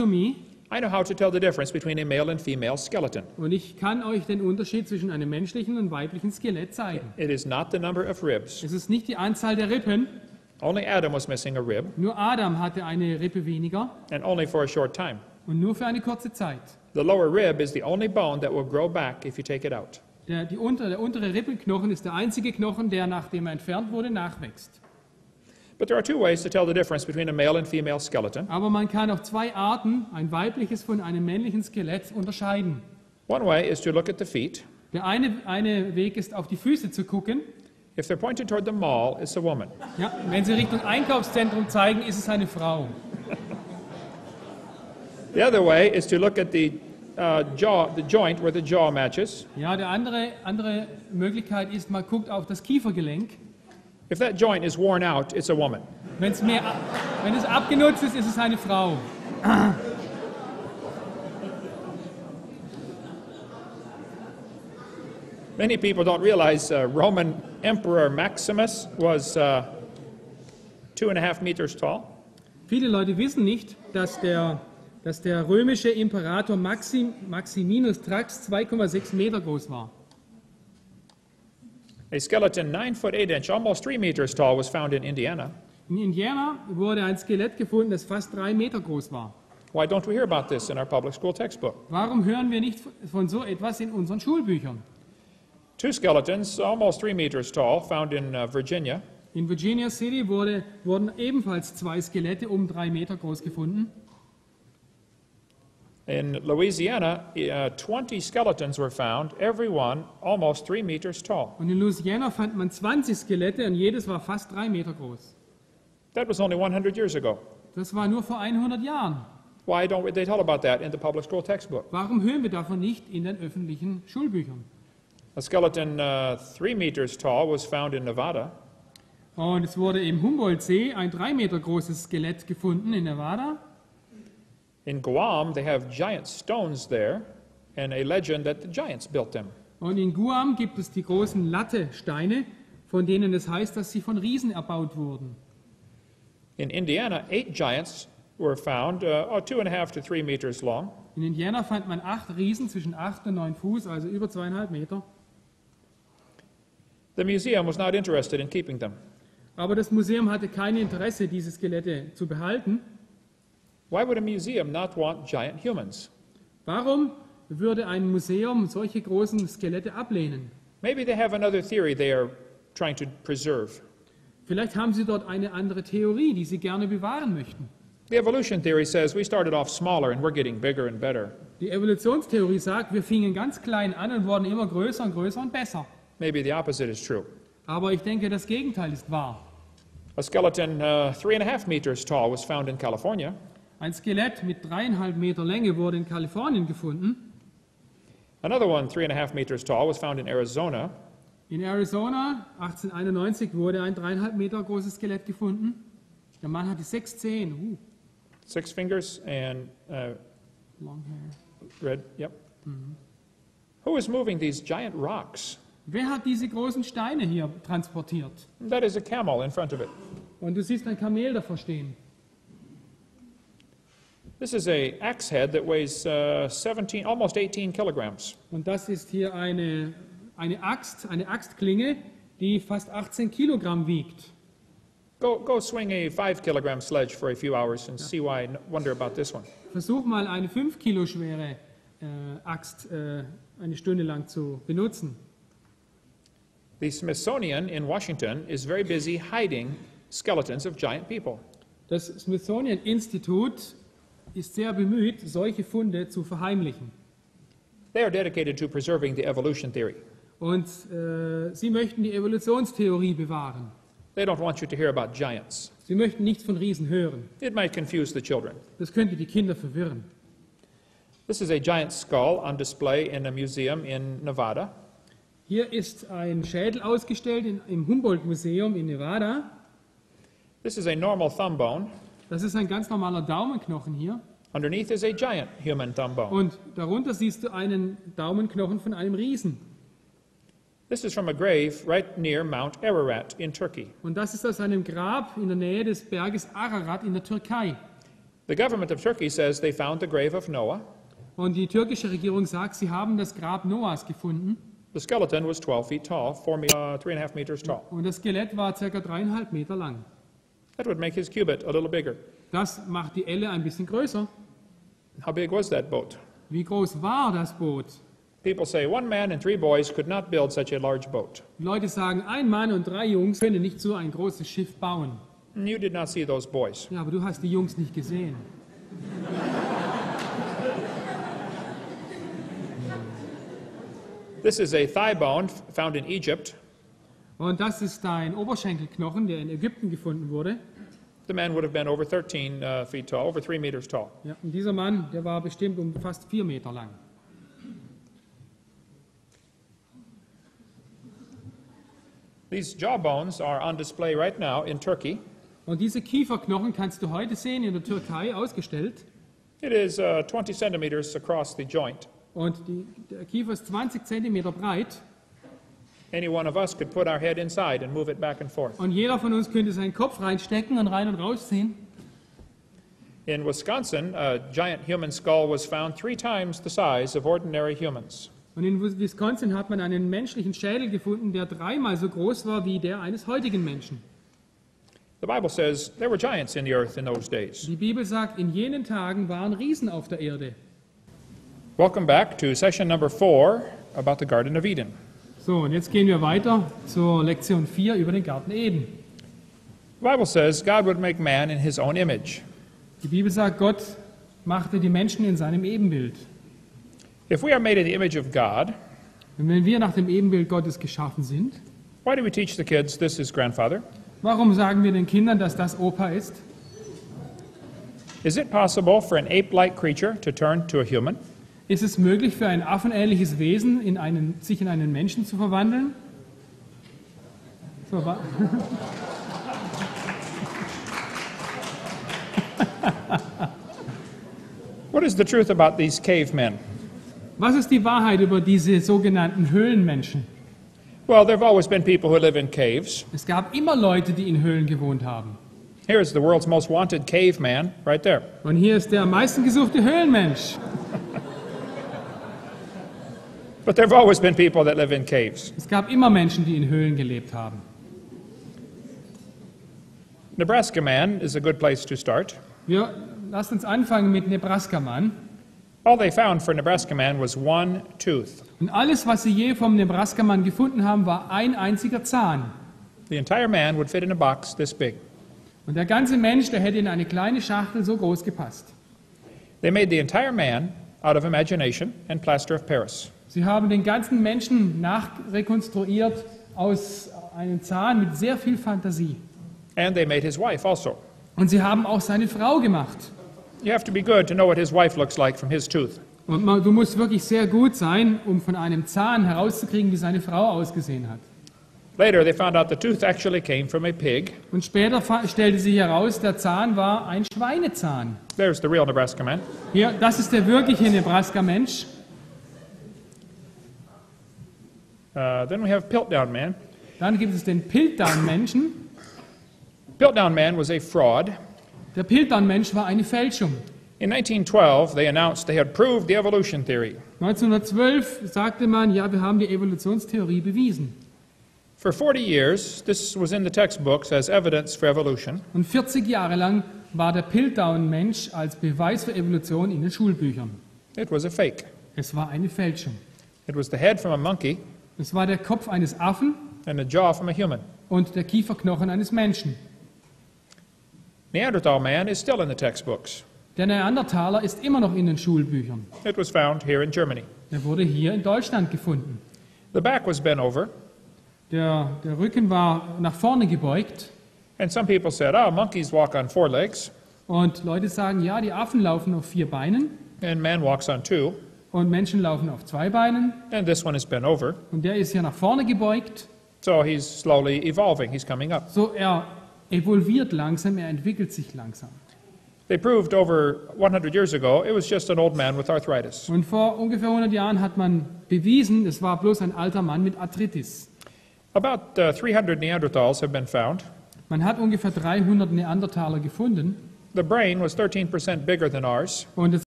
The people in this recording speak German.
I know how to tell the difference between a male and female skeleton. Und ich kann euch den Unterschied zwischen einem menschlichen und weiblichen Skelett zeigen. It is not the number of ribs. Es ist nicht die Anzahl der Rippen. Only Adam was missing a rib, Nur Adam hatte eine Rippe weniger and only for a short time. und nur für eine kurze Zeit. The lower rib is the only bone that will grow back if you take it out. Der untere Rippenknochen ist der einzige Knochen, der, nachdem er entfernt wurde, nachwächst. But there are two ways to tell the difference between a male and female skeleton. Aber man kann auf zwei Arten ein weibliches von einem männlichen Skelett unterscheiden. One way is to look at the feet. Der eine Weg ist, auf die Füße zu gucken. If they're pointed toward the mall, it's a woman. Ja, wenn sie Richtung Einkaufszentrum zeigen, ist es eine Frau. The other way is to look at the joint where the jaw matches. Ja, die andere Möglichkeit ist, man guckt auf das Kiefergelenk. If that joint is worn out, it's a woman. Wenn es abgenutzt ist, ist es eine Frau. Many people don't realize Roman Emperor Maximus was 2.5 meters tall. Viele Leute wissen nicht, dass der römische Imperator Maximinus Thrax 2,6 Meter groß war. A skeleton 9'8", almost 3 meters tall, was found in Indiana. In Indiana wurde ein Skelett gefunden, das fast 3 Meter groß war. Why don't we hear about this in our public school textbook? Warum hören wir nicht von so etwas in unseren Schulbüchern? Two skeletons, almost 3 meters tall, found in Virginia. In Virginia City wurden ebenfalls 2 Skelette um 3 Meter groß gefunden. In Louisiana, 20 skeletons were found, every one almost 3 meters tall. Und in Louisiana fand man 20 Skelette und jedes war fast 3 Meter groß. That was only 100 years ago. Das war nur vor 100 Jahren. Why don't they tell about that in the public school textbook? Warum hören wir davon nicht in den öffentlichen Schulbüchern? A skeleton 3 meters tall was found in Nevada. Und es wurde im Humboldt-See ein 3 Meter großes Skelett gefunden in Nevada. In Guam, they have giant stones there, and a legend that the giants built them. Und in Guam gibt es die großen Latte-Steine, von denen es heißt, dass sie von Riesen erbaut wurden. In Indiana, 8 giants were found, 2.5 to 3 meters long. In Indiana fand man 8 Riesen zwischen 8 und 9 Fuß, also über 2,5 Meter. The museum was not interested in keeping them. Aber das Museum hatte kein Interesse, diese Skelette zu behalten. Why would a museum not want giant humans? Warum würde ein Museum solche großen Skelette ablehnen? Maybe they have another theory they are trying to preserve. Vielleicht haben sie dort eine andere Theorie, die sie gerne bewahren möchten. The evolution theory says we started off smaller and we're getting bigger and better. Die Evolutionstheorie sagt, wir fingen ganz klein an und wurden immer größer und größer und besser. Maybe the opposite is true. Aber ich denke, das Gegenteil ist wahr. A skeleton 3.5 meters tall was found in California. Ein Skelett mit 3,5 Meter Länge wurde in Kalifornien gefunden. Another one 3.5 meters tall was found in Arizona. In Arizona 1891 wurde ein 3,5 Meter großes Skelett gefunden. Der Mann hatte 6 Zehen. 6 fingers and Long hair. red, yep. Who is moving these giant rocks? Wer hat diese großen Steine hier transportiert? That is a camel in front of it. Und du siehst ein Kamel davor stehen. This is a axe head that weighs 17, almost 18 kilograms. Und das ist hier eine Axtklinge, die fast 18 Kilogramm wiegt. Go swing a 5 kilogram sledge for a few hours and see why I wonder about this one. Versuch mal eine 5 Kilo schwere Axt eine Stunde lang zu benutzen. The Smithsonian in Washington is very busy hiding skeletons of giant people. Das Smithsonian Institut ist sehr bemüht, solche Funde zu verheimlichen. They are dedicated to preserving the evolution theory. Und sie möchten die Evolutionstheorie bewahren. They don't want you to hear about giants. Sie möchten nichts von Riesen hören. It might confuse the children. Das könnte die Kinder verwirren. This is a giant skull on display in a museum in Nevada. Hier ist ein Schädel ausgestellt im Humboldt-Museum in Nevada. This is a normal thumb bone. Das ist ein ganz normaler Daumenknochen hier. Underneath is a giant human thumb bone. Und darunter siehst du einen Daumenknochen von einem Riesen. This is from a grave right near Mount Ararat in Turkey. Und das ist aus einem Grab in der Nähe des Berges Ararat in der Türkei. The government of Turkey says they found the grave of Noah. Und die türkische Regierung sagt, sie haben das Grab Noahs gefunden. The skeleton was 12 feet tall, 3.5 meters tall. Und das Skelett war ca. 3,5 Meter lang. That would make his cubit a little bigger. Das macht die Elle ein bisschen größer. How big was that boat? Wie groß war das Boot? People say one man and 3 boys could not build such a large boat. Die Leute sagen, ein Mann und 3 Jungs können nicht so ein großes Schiff bauen. And you did not see those boys. Ja, aber du hast die Jungs nicht gesehen. This is a thigh bone found in Egypt. Und das ist ein Oberschenkelknochen, der in Ägypten gefunden wurde. The man would have been over 13 feet tall, over 3 meters tall. Ja, und dieser Mann, der war bestimmt um fast 4 Meter lang. These jawbones are on display right now in Turkey. Und diese Kieferknochen kannst du heute sehen in der Türkei ausgestellt. It is 20 centimeters across the joint. Und der Kiefer ist 20 Zentimeter breit. Any one of us could put our head inside and move it back and forth. Und jeder von uns könnte seinen Kopf reinstecken und rein und rausziehen. In Wisconsin, a giant human skull was found 3 times the size of ordinary humans. Und in Wisconsin hat man einen menschlichen Schädel gefunden, der 3-mal so groß war wie der eines heutigen Menschen. The Bible says there were giants in the earth in those days. Die Bibel sagt, in jenen Tagen waren Riesen auf der Erde. Welcome back to session number 4 about the Garden of Eden. So, und jetzt gehen wir weiter zur Lektion 4 über den Garten Eden. The Bible says God would make man in his own image. Die Bibel sagt, Gott machte die Menschen in seinem Ebenbild. If we are made in the image of God, Und wenn wir nach dem Ebenbild Gottes geschaffen sind, why do we teach the kids this is grandfather? warum sagen wir den Kindern, dass das Opa ist? Is it possible for an ape-like creature to turn to a human? Ist es möglich für ein affenähnliches Wesen sich in einen Menschen zu verwandeln? So, What is the truth about these cavemen? was ist die Wahrheit über diese sogenannten Höhlenmenschen? Well, there have always been people who live in caves. Es gab immer Leute, die in Höhlen gewohnt haben. Here is the world's most wanted caveman right there. Und hier ist der am meisten gesuchte Höhlenmensch. But there have always been people that live in caves. Es gab immer Menschen, die in Höhlen gelebt haben. Nebraska man is a good place to start. Lasst uns anfangen mit Nebraska-Mann. All they found for Nebraska man was one tooth. Und alles, was sie je vom Nebraska-Mann gefunden haben, war ein einziger Zahn. The entire man would fit in a box this big. Und der ganze Mensch, der hätte in eine kleine Schachtel so groß gepasst. They made the entire man out of imagination and plaster of Paris. Sie haben den ganzen Menschen nachrekonstruiert aus einem Zahn mit sehr viel Fantasie. And they made his wife also. Und sie haben auch seine Frau gemacht. You have to be good to know what his wife looks like from his tooth. Und du musst wirklich sehr gut sein, um von einem Zahn herauszukriegen, wie seine Frau ausgesehen hat. Later they found out the tooth actually came from a pig. Und später stellte sich heraus, der Zahn war ein Schweinezahn. There's the real Nebraska man. Hier, das ist der wirkliche Nebraska-Mensch. Then we have Piltdown man. Dann gibt es den Piltdown-Menschen. Piltdown man was a fraud. Der Piltdown-Mensch war eine Fälschung. In 1912 they announced they had proved the evolution theory. 1912 sagte man, ja, wir haben die Evolutionstheorie bewiesen. For 40 years, this was in the textbooks as evidence for evolution. Und 40 Jahre lang war der Piltdown-Mensch als Beweis für Evolution in den Schulbüchern. It was a fake. Es war eine Fälschung. It was the head from a monkey Es war der Kopf eines Affen and the jaw from a human. und der Kieferknochen eines Menschen. Neanderthal man is still in the textbooks. Der Neandertaler ist immer noch in den Schulbüchern. It was found here in Germany. Er wurde hier in Deutschland gefunden. The back was bent over, Der Rücken war nach vorne gebeugt. and some people said, oh, monkeys walk on 4 legs, Und Leute sagen, ja, die Affen laufen auf 4 Beinen and man walks on 2, und Menschen laufen auf 2 Beinen. and this one is bent over. Und der ist hier nach vorne gebeugt. So he's slowly evolving. He's coming up. So, er evolviert langsam, er entwickelt sich langsam. They proved over 100 years ago it was just an old man with arthritis. Und vor ungefähr 100 Jahren hat man bewiesen, es war bloß ein alter Mann mit Arthritis. About 300 Neanderthals have been found, Man hat ungefähr 300 Neandertaler gefunden. the brain was 13% bigger than ours. Und das